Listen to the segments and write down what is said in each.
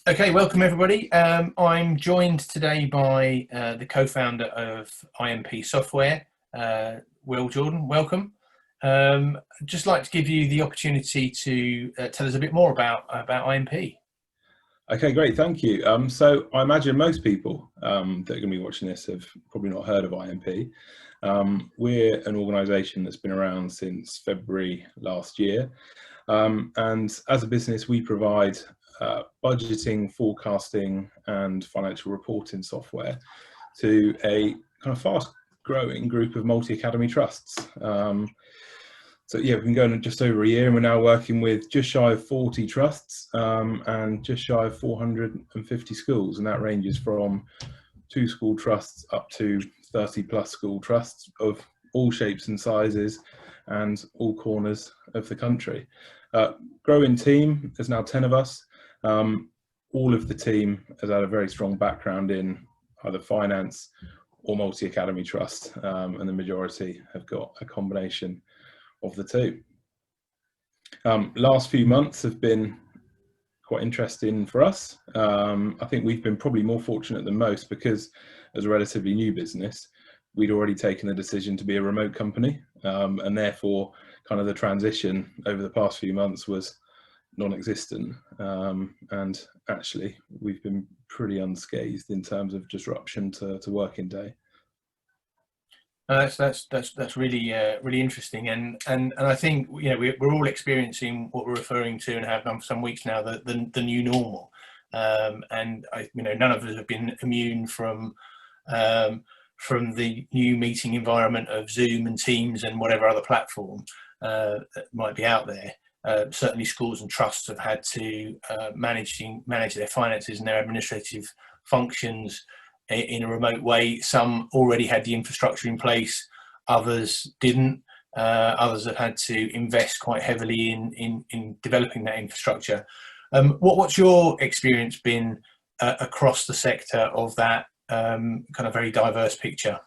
Okay, welcome everybody. I'm joined today by the co-founder of IMP Software, Will Jordan. Welcome. I'd just like to give you the opportunity to tell us a bit more about IMP. Okay, great, thank you. So I imagine most people that are going to be watching this have probably not heard of IMP. We're an organisation that's been around since February last year. And as a business, we provide budgeting, forecasting and financial reporting software to a kind of fast growing group of multi-academy trusts. So yeah, we've been going just over a year and we're now working with just shy of 40 trusts and just shy of 450 schools. And that ranges from 2 school trusts up to 30 plus school trusts of all shapes and sizes and all corners of the country. Growing team, there's now 10 of us. All of the team has had a very strong background in either finance or multi-academy trust, and the majority have got a combination of the two. Last few months have been quite interesting for us. I think we've been probably more fortunate than most because as a relatively new business, we'd already taken the decision to be a remote company, and therefore kind of the transition over the past few months was non-existent, and actually we've been pretty unscathed in terms of disruption to working day. That's really really interesting, and I think we're all experiencing what we're referring to and have done for some weeks now, the new normal, and none of us have been immune from the new meeting environment of Zoom and Teams and whatever other platform that might be out there. Certainly schools and trusts have had to manage their finances and their administrative functions in a remote way. Some already had the infrastructure in place, others didn't. Others have had to invest quite heavily in developing that infrastructure. What's your experience been across the sector of that kind of very diverse picture?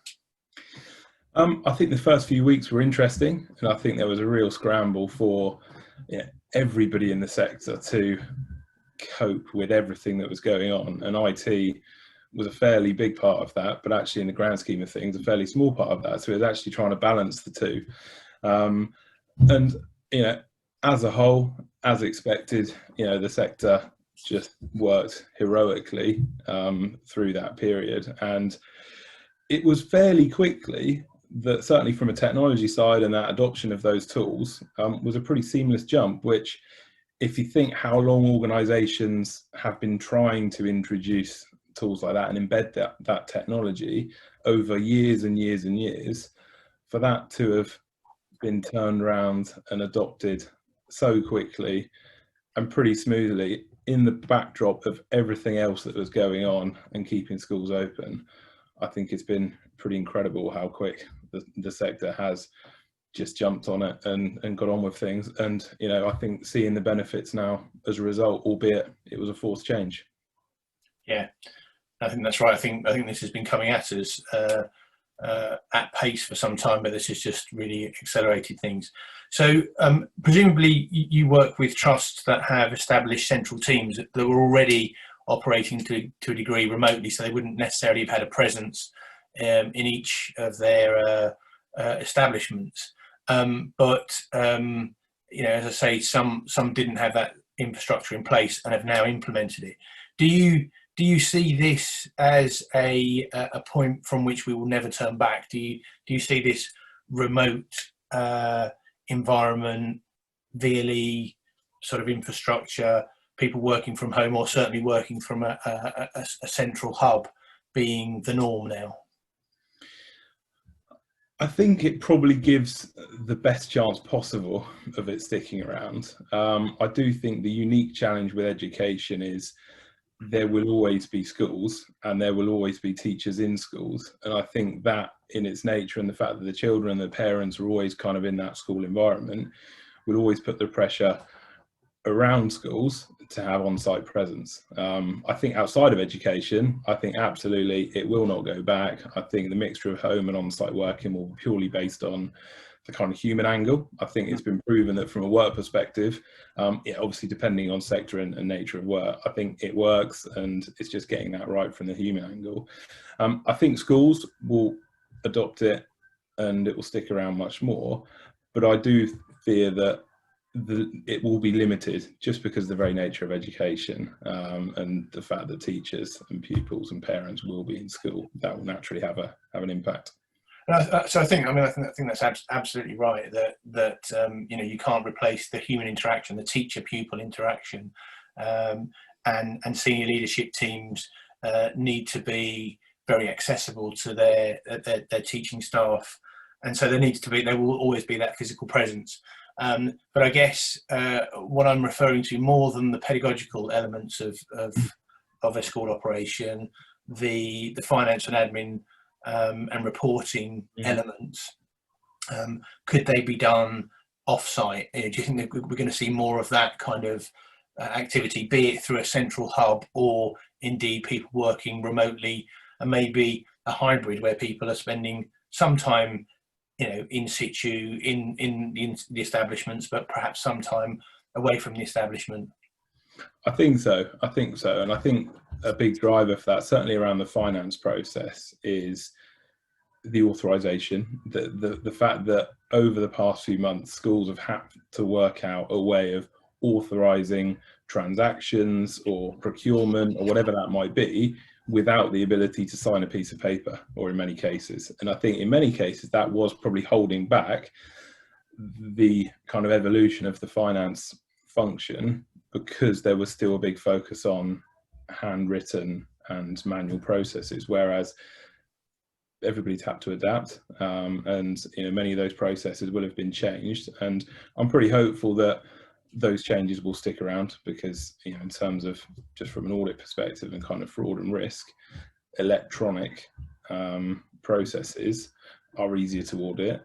I think the first few weeks were interesting, and I think there was a real scramble for everybody in the sector to cope with everything that was going on, and IT was a fairly big part of that, but actually in the grand scheme of things a fairly small part of that. So it was actually trying to balance the two, and as a whole, as expected, the sector just worked heroically through that period, and it was fairly quickly that, certainly from a technology side and that adoption of those tools, was a pretty seamless jump, which, if you think how long organizations have been trying to introduce tools like that and embed that technology over years and years and years, for that to have been turned around and adopted so quickly and pretty smoothly in the backdrop of everything else that was going on and keeping schools open, I think it's been pretty incredible how quick the sector has just jumped on it and got on with things. And I think seeing the benefits now as a result, albeit it was a forced change. Yeah, I think that's right. I think this has been coming at us at pace for some time, but this has just really accelerated things. So presumably you work with trusts that have established central teams that were already operating to a degree remotely, so they wouldn't necessarily have had a presence in each of their establishments. But as I say, some didn't have that infrastructure in place and have now implemented it. Do you see this as a point from which we will never turn back? Do you see this remote environment, VLE sort of infrastructure, people working from home or certainly working from a central hub being the norm now? I think it probably gives the best chance possible of it sticking around. I do think the unique challenge with education is there will always be schools and there will always be teachers in schools. And I think that in its nature, and the fact that the children and the parents are always kind of in that school environment, will always put the pressure around schools to have on-site presence. I think outside of education, I think absolutely it will not go back. I think the mixture of home and on-site working will be purely based on the kind of human angle. I think it's been proven that from a work perspective, obviously depending on sector and nature of work, I think it works, and it's just getting that right from the human angle. I think schools will adopt it and it will stick around much more, but I do fear that it will be limited just because of the very nature of education, and the fact that teachers and pupils and parents will be in school. That will naturally have an impact. So I think that's absolutely right. That you can't replace the human interaction, the teacher-pupil interaction, and senior leadership teams need to be very accessible to their teaching staff, and so there will always be that physical presence. But I guess what I'm referring to, more than the pedagogical elements of a school operation, the finance and admin and reporting elements, could they be done off-site? Do you think that we're going to see more of that kind of activity, be it through a central hub or indeed people working remotely, and maybe a hybrid where people are spending some time in situ in the establishments, but perhaps some time away from the establishment? I think so. And I think a big driver for that, certainly around the finance process, is the authorization. The fact that over the past few months, schools have had to work out a way of authorizing transactions or procurement or whatever that might be without the ability to sign a piece of paper, or in many cases. And I think in many cases that was probably holding back the kind of evolution of the finance function, because there was still a big focus on handwritten and manual processes, whereas everybody's had to adapt, and many of those processes will have been changed. And I'm pretty hopeful that those changes will stick around, because in terms of just from an audit perspective and kind of fraud and risk, electronic processes are easier to audit.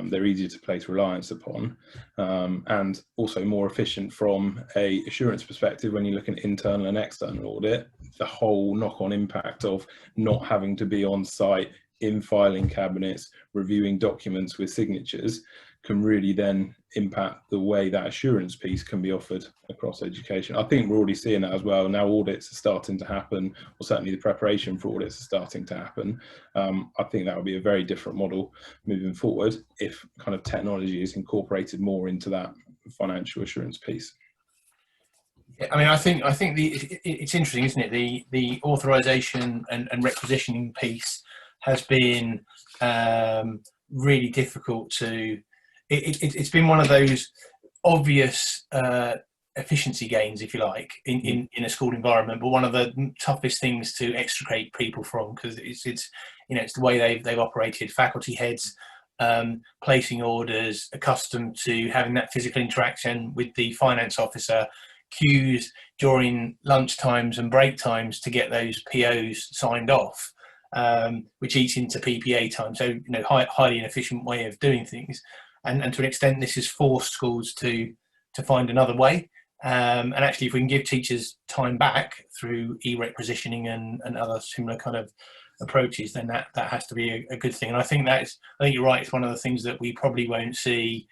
They're easier to place reliance upon, and also more efficient from a assurance perspective. When you look at internal and external audit, the whole knock-on impact of not having to be on site in filing cabinets, reviewing documents with signatures, can really then impact the way that assurance piece can be offered across education. I think we're already seeing that as well. Now audits are starting to happen, or certainly the preparation for audits are starting to happen. I think that would be a very different model moving forward if kind of technology is incorporated more into that financial assurance piece. I mean, I think it's interesting, isn't it? The authorization and requisitioning piece has been really difficult to. It's been one of those obvious efficiency gains, if you like, in a school environment, but one of the toughest things to extricate people from, because it's the way they've operated. Faculty heads placing orders, accustomed to having that physical interaction with the finance officer, queues during lunch times and break times to get those POs signed off, which eats into PPA time. So highly inefficient way of doing things. And to an extent, this has forced schools to find another way. And actually, if we can give teachers time back through e-requisitioning and other similar kind of approaches, then that has to be a good thing. And I think you're right. It's one of the things that we probably won't see,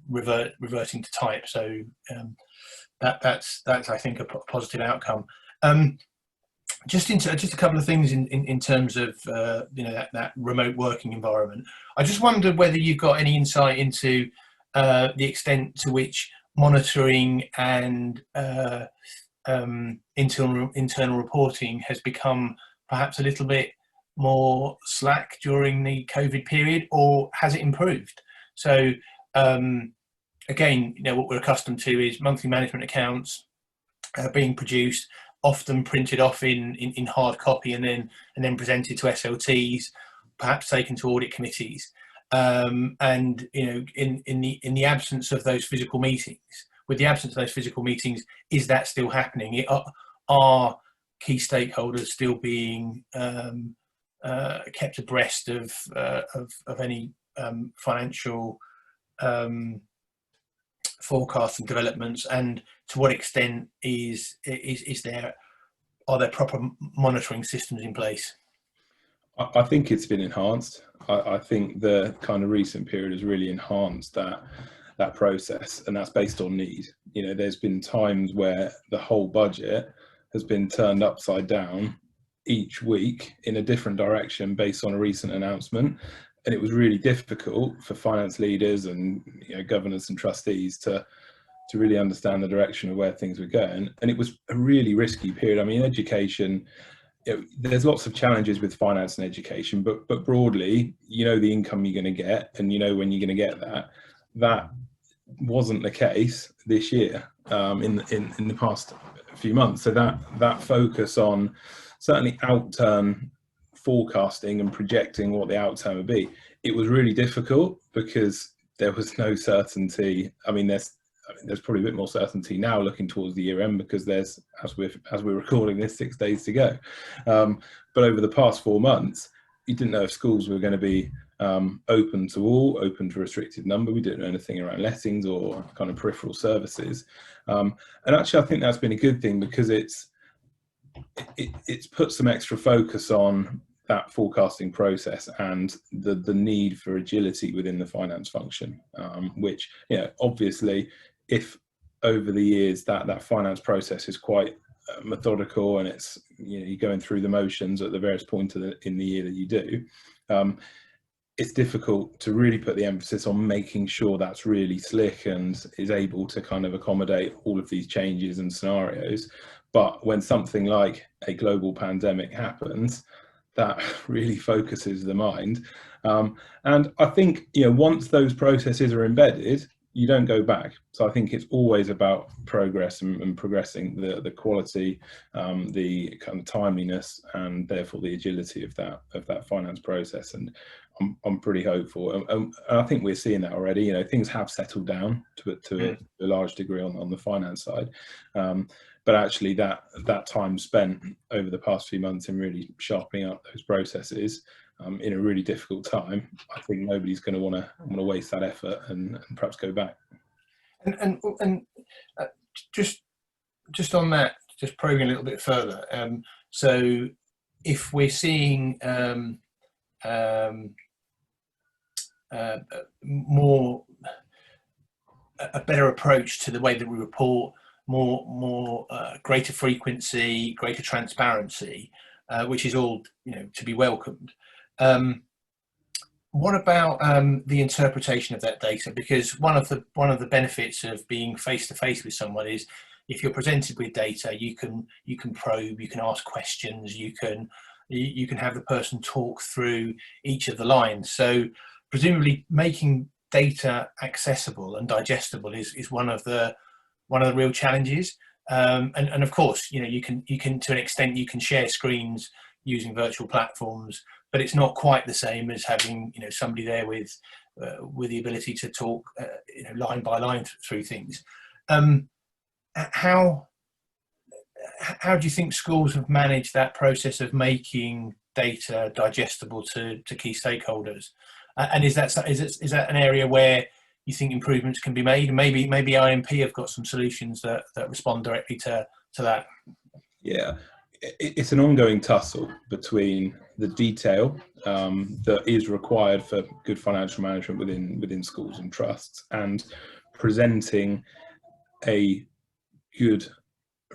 reverting to type. So that's I think a positive outcome. Just a couple of things in terms of that remote working environment. I just wondered whether you've got any insight into the extent to which monitoring and internal reporting has become perhaps a little bit more slack during the COVID period, or has it improved? So again, what we're accustomed to is monthly management accounts being produced, often printed off in hard copy and then presented to SLTs, perhaps taken to audit committees. And in the absence of those physical meetings, is that still happening? Are key stakeholders still being kept abreast of any financial forecasts and developments, and to what extent are there proper monitoring systems in place? I think it's been enhanced. I think the kind of recent period has really enhanced that process, and that's based on need. You know, there's been times where the whole budget has been turned upside down each week in a different direction based on a recent announcement, and it was really difficult for finance leaders and, you know, governors and trustees to really understand the direction of where things were going. And it was a really risky period. I mean, education, you know, there's lots of challenges with finance and education, but broadly, you know, the income you're going to get, and you know when you're going to get that wasn't the case this year, in the past few months. So that focus on certainly outturn forecasting and projecting what the outturn would be, it was really difficult because there was no certainty. I mean, there's probably a bit more certainty now looking towards the year end, because there's, as we're recording this, 6 days to go. But over the past 4 months, you didn't know if schools were going to be open to all, open to a restricted number. We didn't know anything around lettings or kind of peripheral services. And actually, I think that's been a good thing, because it's put some extra focus on that forecasting process and the need for agility within the finance function, which, you know, obviously, if over the years that finance process is quite methodical, and it's, you know, you're going through the motions at the various points in the year that you do, it's difficult to really put the emphasis on making sure that's really slick and is able to kind of accommodate all of these changes and scenarios. But when something like a global pandemic happens, that really focuses the mind. And I think, you know, once those processes are embedded, you don't go back. So I think it's always about progress and progressing the quality, the kind of timeliness, and therefore the agility of that finance process. And I'm pretty hopeful, and I think we're seeing that already. You know, things have settled down to a large degree on the finance side, but actually that time spent over the past few months in really sharpening up those processes, in a really difficult time, I think nobody's going to want to waste that effort and perhaps go back. And just on that, just probing a little bit further. So if we're seeing more a better approach to the way that we report, more greater frequency, greater transparency, which is all, you know, to be welcomed. What about the interpretation of that data? Because one of the benefits of being face to face with someone is, if you're presented with data, you can probe, you can ask questions, you can have the person talk through each of the lines. So presumably making data accessible and digestible is one of the real challenges. And of course, you know, you can to an extent you can share screens using virtual platforms, but it's not quite the same as having, you know, somebody there with the ability to talk, you know, line by line through things. How do you think schools have managed that process of making data digestible to key stakeholders? And is that an area where you think improvements can be made? And maybe IMP have got some solutions that respond directly to that. Yeah, it's an ongoing tussle between the detail that is required for good financial management within schools and trusts, and presenting a good,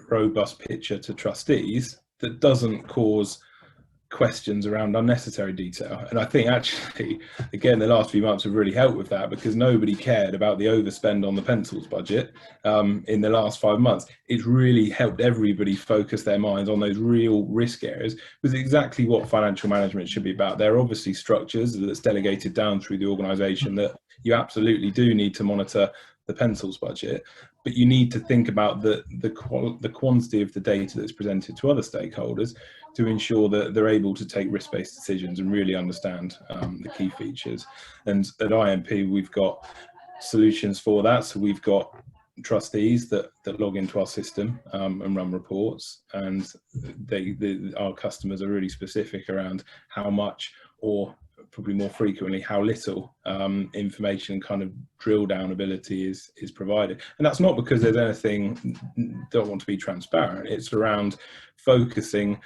robust picture to trustees that doesn't cause questions around unnecessary detail. And I think actually, again, the last few months have really helped with that, because nobody cared about the overspend on the pencils budget in the last 5 months. It's really helped everybody focus their minds on those real risk areas, which is exactly what financial management should be about. There are obviously structures that's delegated down through the organisation that you absolutely do need to monitor the pencils budget, but you need to think about the quantity of the data that's presented to other stakeholders to ensure that they're able to take risk-based decisions and really understand the key features. And at IMP, we've got solutions for that. So we've got trustees that log into our system and run reports, and our customers are really specific around how much, or probably more frequently how little information and kind of drill down ability is provided. And that's not because there's anything don't want to be transparent. It's around focusing,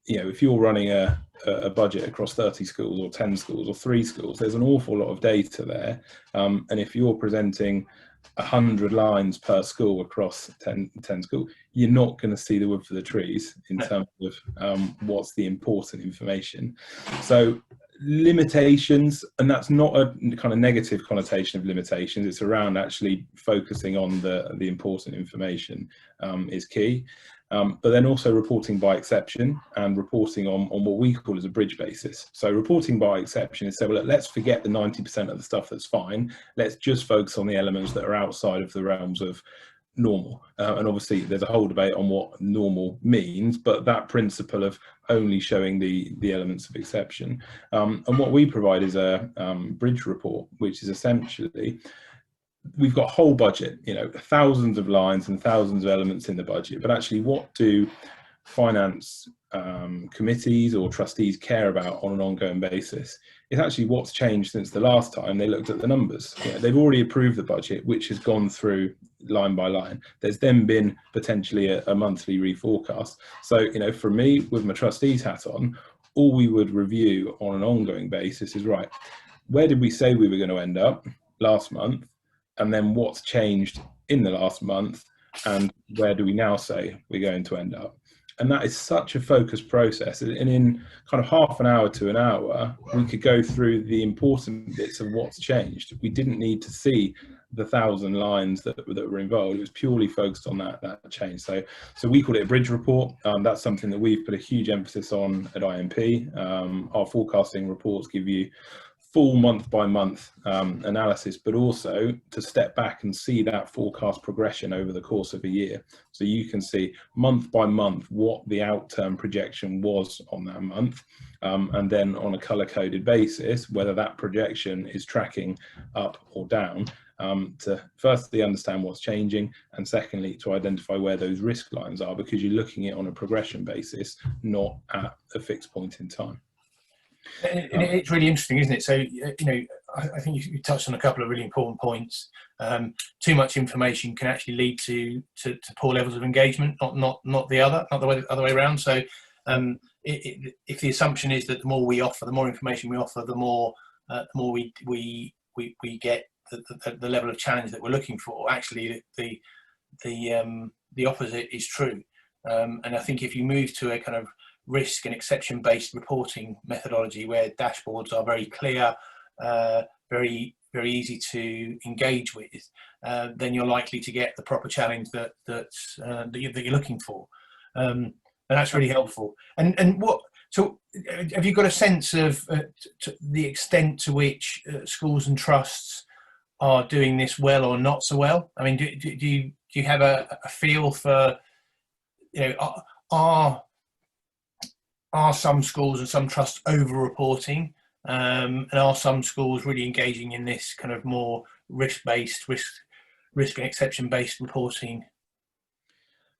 if you're running a budget across 30 schools or 10 schools or 3 schools, there's an awful lot of data there. And if you're presenting 100 lines per school across 10 schools, you're not going to see the wood for the trees in terms of what's the important information. So limitations, and that's not a kind of negative connotation of limitations, it's around actually focusing on the important information is key. But then also reporting by exception and reporting on what we call as a bridge basis. So reporting by exception is say, well, let's forget the 90% of the stuff that's fine. Let's just focus on the elements that are outside of the realms of normal. And obviously there's a whole debate on what normal means, but that principle of only showing the elements of exception. And what we provide is a bridge report, which is essentially, we've got a whole budget, thousands of lines and thousands of elements in the budget, but actually what do finance committees or trustees care about on an ongoing basis? It's actually what's changed since the last time they looked at the numbers. They've already approved the budget, which has gone through line by line. There's then been potentially a monthly reforecast. So, for me, with my trustees hat on, all we would review on an ongoing basis is, right, where did we say we were going to end up last month? And then what's changed in the last month, and where do we now say we're going to end up? And that is such a focused process. And in kind of half an hour to an hour, we could go through the important bits of what's changed. We didn't need to see the 1,000 lines that were involved. It was purely focused on that change. So we call it a bridge report. That's something that we've put a huge emphasis on at IMP. Our forecasting reports give you full month by month analysis, but also to step back and see that forecast progression over the course of a year. So you can see month by month what the outturn projection was on that month, and then on a color-coded basis, whether that projection is tracking up or down, to firstly understand what's changing, and secondly to identify where those risk lines are, because you're looking at it on a progression basis, not at a fixed point in time. And it's really interesting, isn't it? So, I think you touched on a couple of really important points. Too much information can actually lead to poor levels of engagement, not the other way around. So, if the assumption is that the more we offer, the more information we offer, the more we get the level of challenge that we're looking for, actually the opposite is true. And I think if you move to a kind of risk and exception based reporting methodology where dashboards are very clear, very easy to engage with, then you're likely to get the proper challenge that you're looking for, and that's really helpful. And so have you got a sense of the extent to which schools and trusts are doing this well or not so well? I mean, do you have a feel for, are some schools and some trusts over-reporting, and are some schools really engaging in this kind of more risk and exception-based reporting?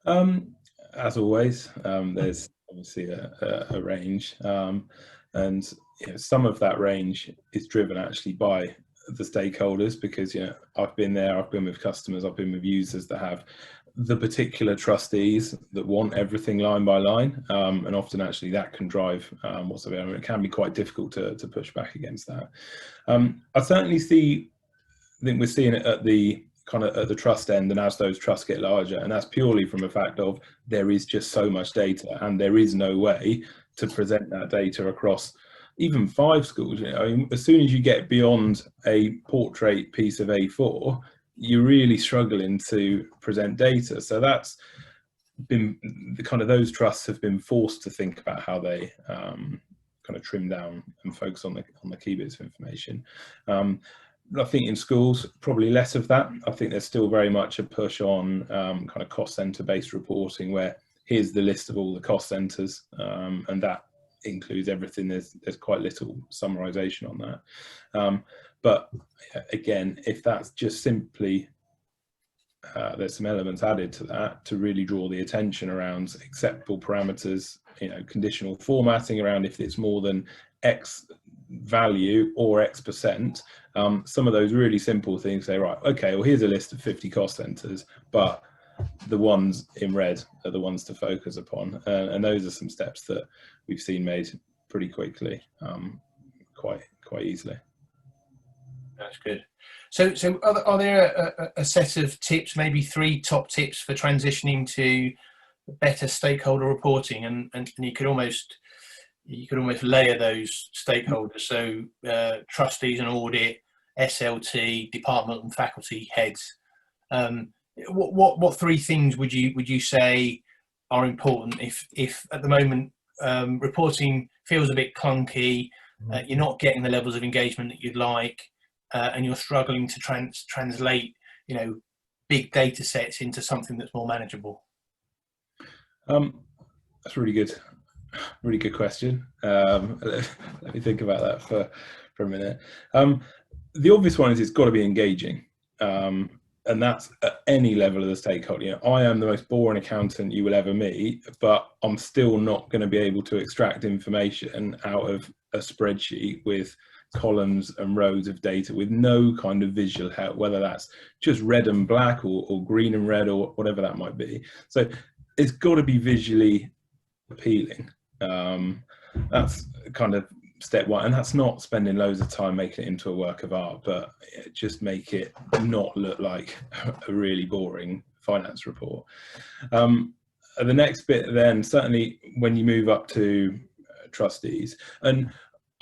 As always, there's obviously a range, and some of that range is driven actually by the stakeholders, because I've been there, I've been with customers, I've been with users that have the particular trustees that want everything line by line, and often actually that can drive what's available. It can be quite difficult to push back against that. I certainly think we're seeing it at the trust end, and as those trusts get larger, and that's purely from a fact of there is just so much data, and there is no way to present that data across even 5 schools. As soon as you get beyond a portrait piece of A4, you're really struggling to present data. So that's been those trusts have been forced to think about how they kind of trim down and focus on the key bits of information. I think in schools, probably less of that. I think there's still very much a push on kind of cost center based reporting, where here's the list of all the cost centers, and that includes everything. There's quite little summarization on that. But again, if that's just simply, there's some elements added to that to really draw the attention around acceptable parameters, conditional formatting around if it's more than X value or X%. Some of those really simple things say, right, okay, well, here's a list of 50 cost centers, but the ones in red are the ones to focus upon, and those are some steps that we've seen made pretty quickly, quite easily. That's good. So are there a set of tips, maybe 3 top tips for transitioning to better stakeholder reporting, and you could almost layer those stakeholders, so trustees and audit, SLT, department and faculty heads. What 3 things would you say are important if at the moment reporting feels a bit clunky, you're not getting the levels of engagement that you'd like, and you're struggling to translate, big data sets into something that's more manageable? That's a really good question. Let me think about that for a minute. The obvious one is it's got to be engaging, and that's at any level of the stakeholder. I am the most boring accountant you will ever meet, but I'm still not going to be able to extract information out of a spreadsheet with columns and rows of data with no kind of visual help, whether that's just red and black or green and red or whatever that might be. So it's got to be visually appealing. That's kind of step one, and that's not spending loads of time making it into a work of art, but just make it not look like a really boring finance report. The next bit then, certainly when you move up to trustees, and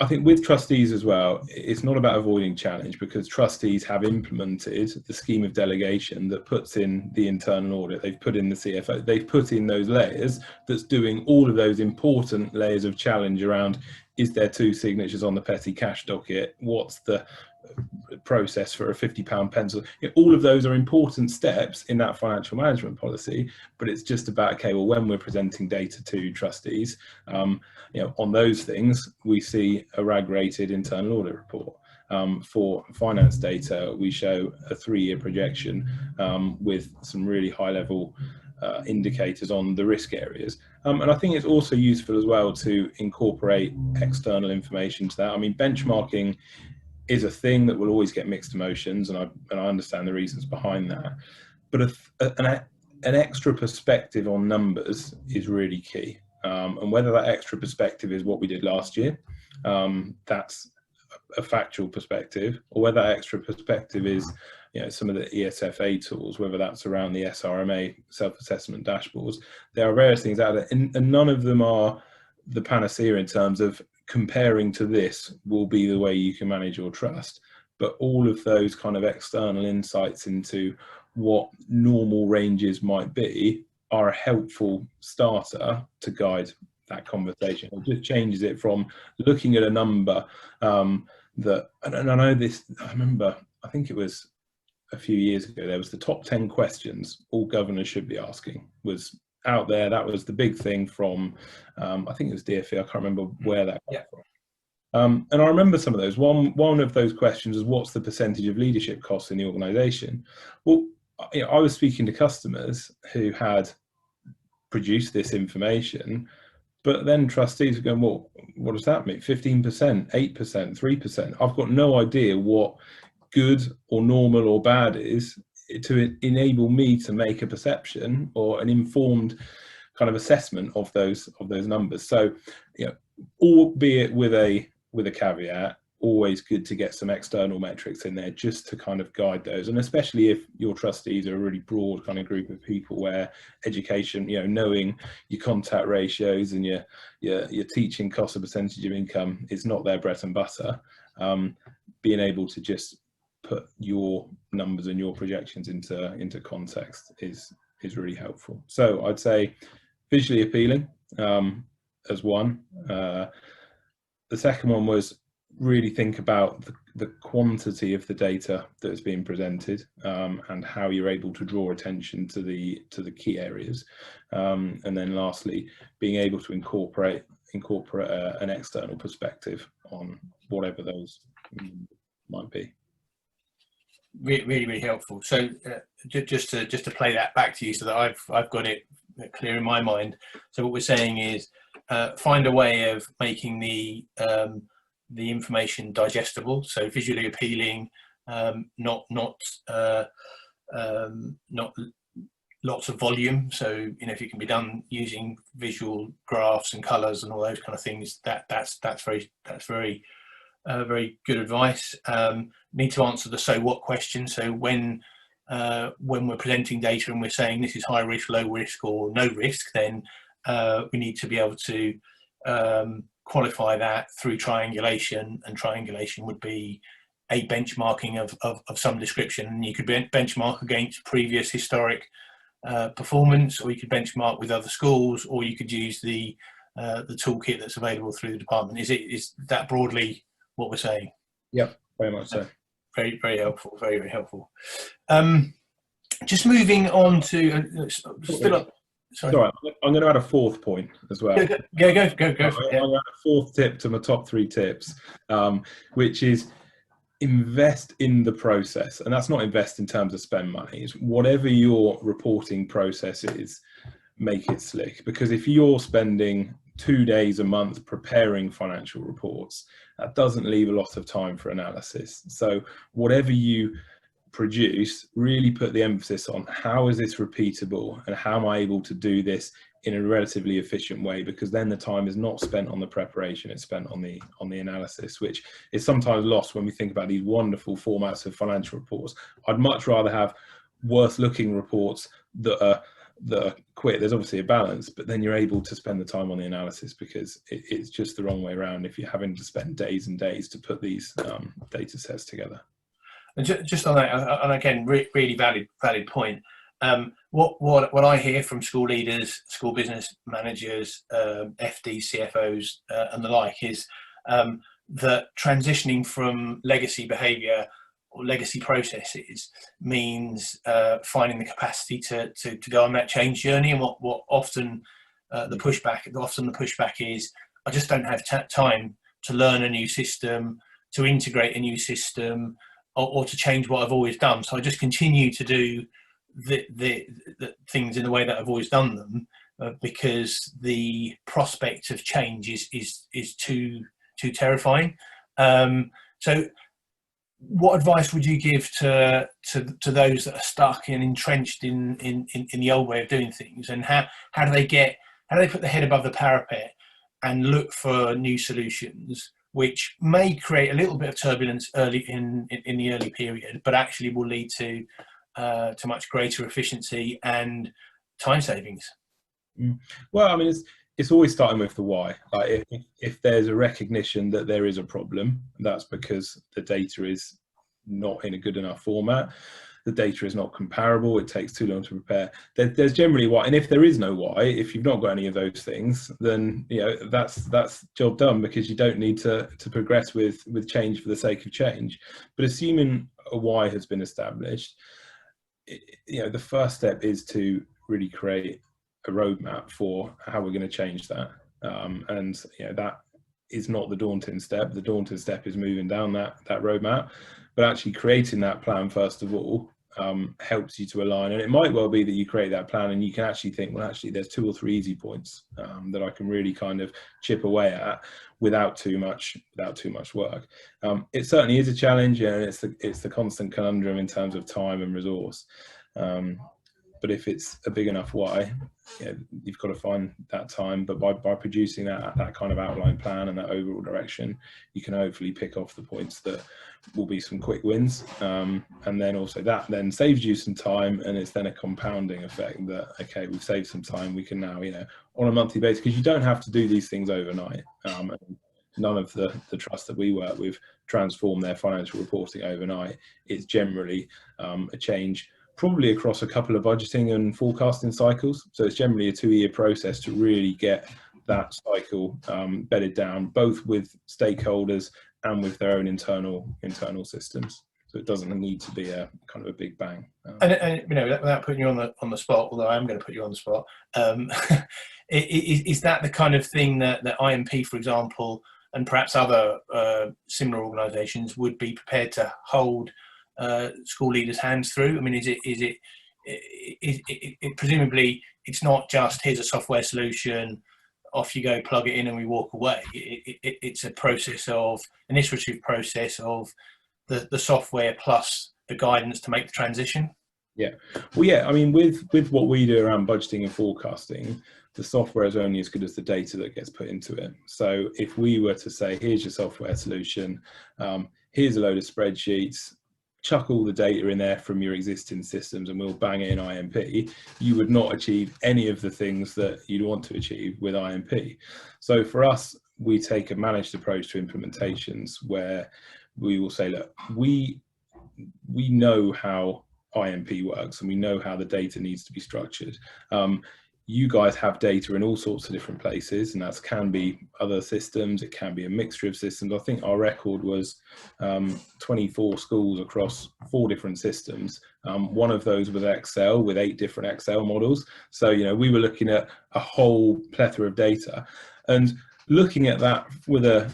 I think with trustees as well, it's not about avoiding challenge, because trustees have implemented the scheme of delegation that puts in the internal audit, they've put in the CFO, they've put in those layers that's doing all of those important layers of challenge around, is there 2 signatures on the petty cash docket? What's the process for a £50 pencil? All of those are important steps in that financial management policy, but it's just about, okay, well, when we're presenting data to trustees, on those things, we see a RAG rated internal audit report. For finance data, we show a 3-year projection with some really high level indicators on the risk areas. And I think it's also useful as well to incorporate external information to that. I mean, benchmarking is a thing that will always get mixed emotions, and I understand the reasons behind that. But an extra perspective on numbers is really key. And whether that extra perspective is what we did last year, that's a factual perspective, or whether that extra perspective is some of the ESFA tools, whether that's around the SRMA self-assessment dashboards. There are various things out there, and none of them are the panacea in terms of comparing to this will be the way you can manage your trust. But all of those kind of external insights into what normal ranges might be are a helpful starter to guide that conversation. It just changes it from looking at a number that, and I know this, I remember, I think it was a few years ago, there was the top 10 questions all governors should be asking was out there. That was the big thing from, I think it was DFE, I can't remember where that came from. And I remember some of those. One of those questions is, what's the percentage of leadership costs in the organisation? Well, I was speaking to customers who had produced this information, but then trustees are going, well, what does that mean? 15%, 8%, 3%. I've got no idea what good or normal or bad is to enable me to make a perception or an informed kind of assessment of those numbers. So, albeit with a caveat, always good to get some external metrics in there just to kind of guide those. And especially if your trustees are a really broad kind of group of people where education, knowing your contact ratios and your teaching cost of percentage of income is not their bread and butter, being able to just put your numbers and your projections into context is really helpful. So I'd say visually appealing as one. The second one was really think about the quantity of the data that is being presented, and how you're able to draw attention to the key areas, and then lastly, being able to incorporate an external perspective on whatever those might be. Really helpful. So just to play that back to you so that I've got it clear in my mind. So what we're saying is find a way of making the information digestible, so visually appealing, not lots of volume. So if it can be done using visual graphs and colours and all those kind of things, that's very good advice. Need to answer the so what question. So when we're presenting data and we're saying this is high risk, low risk, or no risk, then we need to be able to qualify that through triangulation, and triangulation would be a benchmarking of some description. And you could benchmark against previous historic performance, or you could benchmark with other schools, or you could use the toolkit that's available through the department. Is that broadly what we're saying? Yep, very much so. Very, very helpful. Very, very helpful. Just moving on to still up. Sorry. All right, I'm going to add a fourth point as well. Go. I'm going to add a fourth tip to my top 3 tips, which is invest in the process. And that's not invest in terms of spend money. It's whatever your reporting process is, make it slick. Because if you're spending 2 days a month preparing financial reports, that doesn't leave a lot of time for analysis. So whatever you produce, really put the emphasis on how is this repeatable and how am I able to do this in a relatively efficient way, because then the time is not spent on the preparation, it's spent on the analysis, which is sometimes lost when we think about these wonderful formats of financial reports. I'd much rather have worth looking reports that are quick. There's obviously a balance, but then you're able to spend the time on the analysis, because it's just the wrong way around if you're having to spend days and days to put these data sets together. And just on that, and again, really valid point. What I hear from school leaders, school business managers, FDs, CFOs, and the like is that transitioning from legacy behaviour or legacy processes means finding the capacity to go on that change journey. And what often the pushback is, I just don't have time to learn a new system, to integrate a new system, or to change what I've always done. So I just continue to do the things in the way that I've always done them, because the prospect of change is too terrifying. So what advice would you give to those that are stuck and entrenched in the old way of doing things, and how do they put their head above the parapet and look for new solutions, which may create a little bit of turbulence early in the early period, but actually will lead to much greater efficiency and time savings? Well, I mean, it's always starting with the why. Like if there's a recognition that there is a problem, that's because the data is not in a good enough format. The data is not comparable. It takes too long to prepare. There's generally why, and if there is no why, if you've not got any of those things, then that's job done, because you don't need to progress with change for the sake of change. But assuming a why has been established, the first step is to really create a roadmap for how we're going to change that. And that is not the daunting step. The daunting step is moving down that roadmap, but actually creating that plan first of all helps you to align. And it might well be that you create that plan and you can actually think, well, actually there's 2 or 3 easy points that I can really kind of chip away at without too much work. It certainly is a challenge, and it's the constant conundrum in terms of time and resource. But if it's a big enough why, you've got to find that time. But by producing that kind of outline plan and that overall direction, you can hopefully pick off the points that will be some quick wins. And then also that then saves you some time, and it's then a compounding effect that, okay, we've saved some time. We can now, on a monthly basis, because you don't have to do these things overnight. And none of the trust that we work with transform their financial reporting overnight. It's generally a change, probably across a couple of budgeting and forecasting cycles. So it's generally a 2-year process to really get that cycle bedded down, both with stakeholders and with their own internal systems. So it doesn't need to be a kind of a big bang. And without putting you on the spot, although I am going to put you on the spot, is that the kind of thing that IMP, for example, and perhaps other similar organisations would be prepared to hold school leaders' hands through? I mean, is it presumably it's not just here's a software solution, off you go, plug it in, and we walk away. It's a an iterative process of the software plus the guidance to make the transition. Yeah, well, yeah, I mean, with what we do around budgeting and forecasting, the software is only as good as the data that gets put into it. So if we were to say, here's your software solution, here's a load of spreadsheets, chuck all the data in there from your existing systems and we'll bang it in IMP, you would not achieve any of the things that you'd want to achieve with IMP. So for us, we take a managed approach to implementations where we will say, look, we know how IMP works and we know how the data needs to be structured. You guys have data in all sorts of different places, and that can be other systems, it can be a mixture of systems. I think our record was 24 schools across 4 different systems. One of those was Excel with 8 different Excel models. So, you know, we were looking at a whole plethora of data, and looking at that with a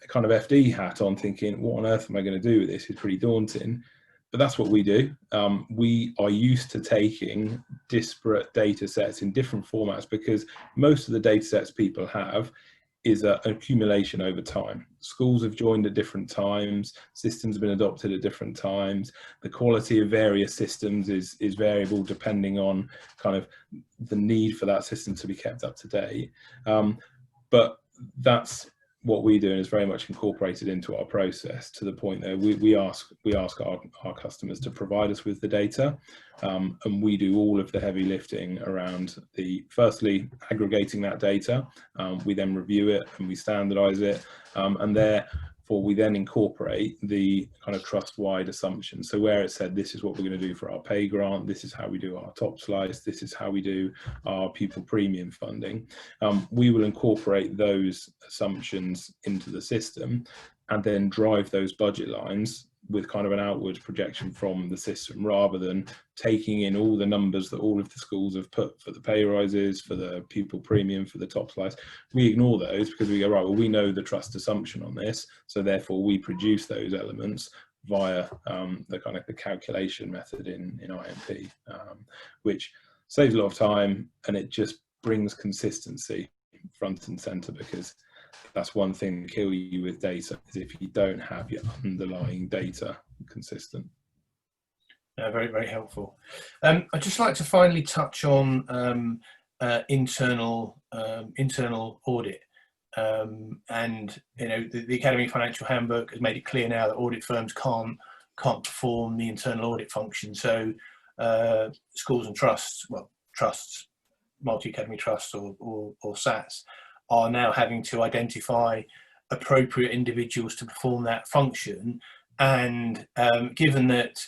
kind of FD hat on, thinking, what on earth am I going to do with this? It's pretty daunting. But that's what we do. We are used to taking disparate data sets in different formats, because most of the data sets people have is an accumulation over time. Schools have joined at different times, systems have been adopted at different times. The quality of various systems is variable depending on kind of the need for that system to be kept up to date. But that's what we do, and is very much incorporated into our process, to the point that we ask our customers to provide us with the data, and we do all of the heavy lifting around firstly aggregating that data. We then review it and we standardize it, and therefore we then incorporate the kind of trust-wide assumptions. So where it said, this is what we're going to do for our pay grant, this is how we do our top slice, this is how we do our pupil premium funding, we will incorporate those assumptions into the system and then drive those budget lines with kind of an outward projection from the system, rather than taking in all the numbers that all of the schools have put for the pay rises, for the pupil premium, for the top slice. We ignore those because we go, right, well, we know the trust assumption on this, so therefore we produce those elements via the kind of the calculation method in IMP, which saves a lot of time, and it just brings consistency front and center, because that's one thing that kills you with data, is if you don't have your underlying data consistent. Very, very helpful. I'd just like to finally touch on internal audit. And you know, the Academy Financial Handbook has made it clear now that audit firms can't perform the internal audit function. So schools and trusts, well, trusts, multi-academy trusts or SATs, are now having to identify appropriate individuals to perform that function. And given that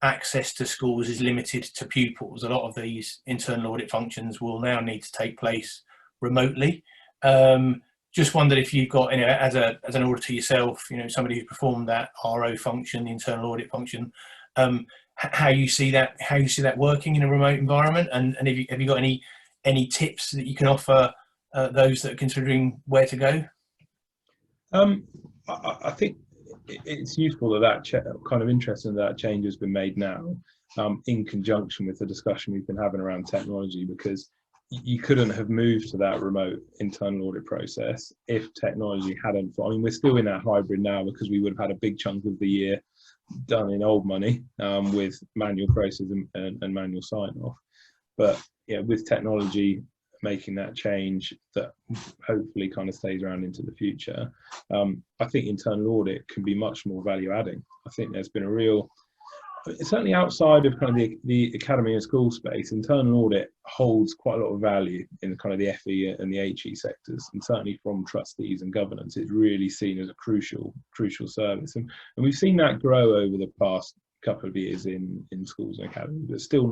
access to schools is limited to pupils, a lot of these internal audit functions will now need to take place remotely. Just wondered if you've got, you know, as an auditor yourself, you know, somebody who performed that RO function, the internal audit function, how you see that working in a remote environment, and have you got any tips that you can offer those that are considering where to go? I think it's useful that kind of interesting that change has been made now, in conjunction with the discussion we've been having around technology, because you couldn't have moved to that remote internal audit process if technology hadn't. I mean, we're still in that hybrid now, because we would have had a big chunk of the year done in old money, with manual processes and manual sign-off. But yeah, with technology making that change that hopefully kind of stays around into the future, I think internal audit can be much more value adding. I think there's been a real, certainly outside of kind of the academy and school space, internal audit holds quite a lot of value in kind of the FE and the HE sectors, and certainly from trustees and governance, it's really seen as a crucial service. And we've seen that grow over the past couple of years in schools and academies, but still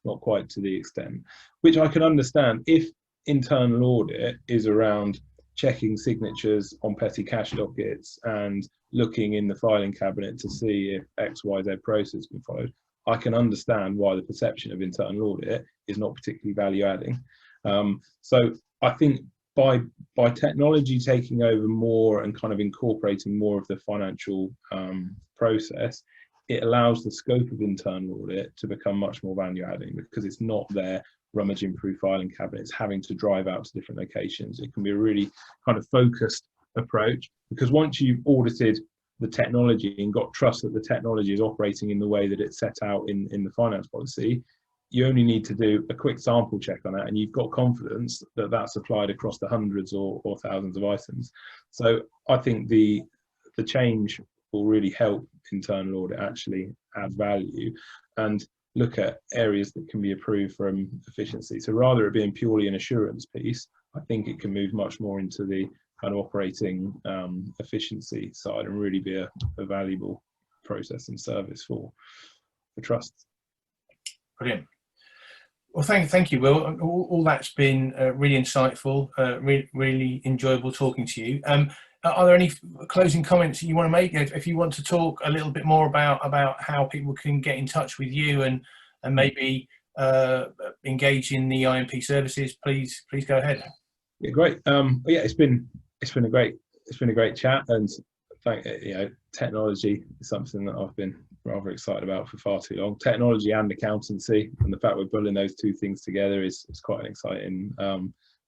not quite to the extent, which I can understand. If internal audit is around checking signatures on petty cash dockets and looking in the filing cabinet to see if XYZ process has been followed, I can understand why the perception of internal audit is not particularly value adding. So I think by technology taking over more and kind of incorporating more of the financial process, it allows the scope of internal audit to become much more value adding, because it's not there rummaging through filing cabinets, having to drive out to different locations. It can be a really kind of focused approach, because once you've audited the technology and got trust that the technology is operating in the way that it's set out in the finance policy, you only need to do a quick sample check on it, and you've got confidence that that's applied across the hundreds or thousands of items. So I think the change will really help internal audit actually add value and look at areas that can be improved from efficiency. So rather it being purely an assurance piece, I think it can move much more into the kind of operating efficiency side and really be a valuable process and service for trust. Brilliant. Well, thank you, Will. All that's been really insightful, really enjoyable talking to you. Are there any closing comments you want to make? If you want to talk a little bit more about how people can get in touch with you and maybe engage in the IMP services, please go ahead. Yeah, great. Yeah, it's been a great chat, and technology is something that I've been rather excited about for far too long. Technology and accountancy, and the fact we're pulling those two things together is quite an exciting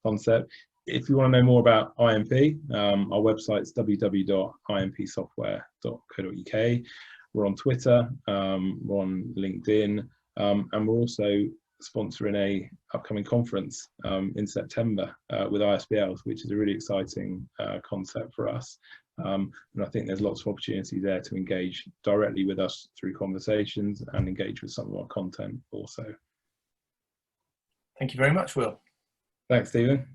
concept. If you want to know more about IMP, our website's www.impsoftware.co.uk. We're on Twitter, we're on LinkedIn, and we're also sponsoring a upcoming conference in September with ISBLs, which is a really exciting concept for us. And I think there's lots of opportunity there to engage directly with us through conversations and engage with some of our content also. Thank you very much, Will. Thanks, Stephen.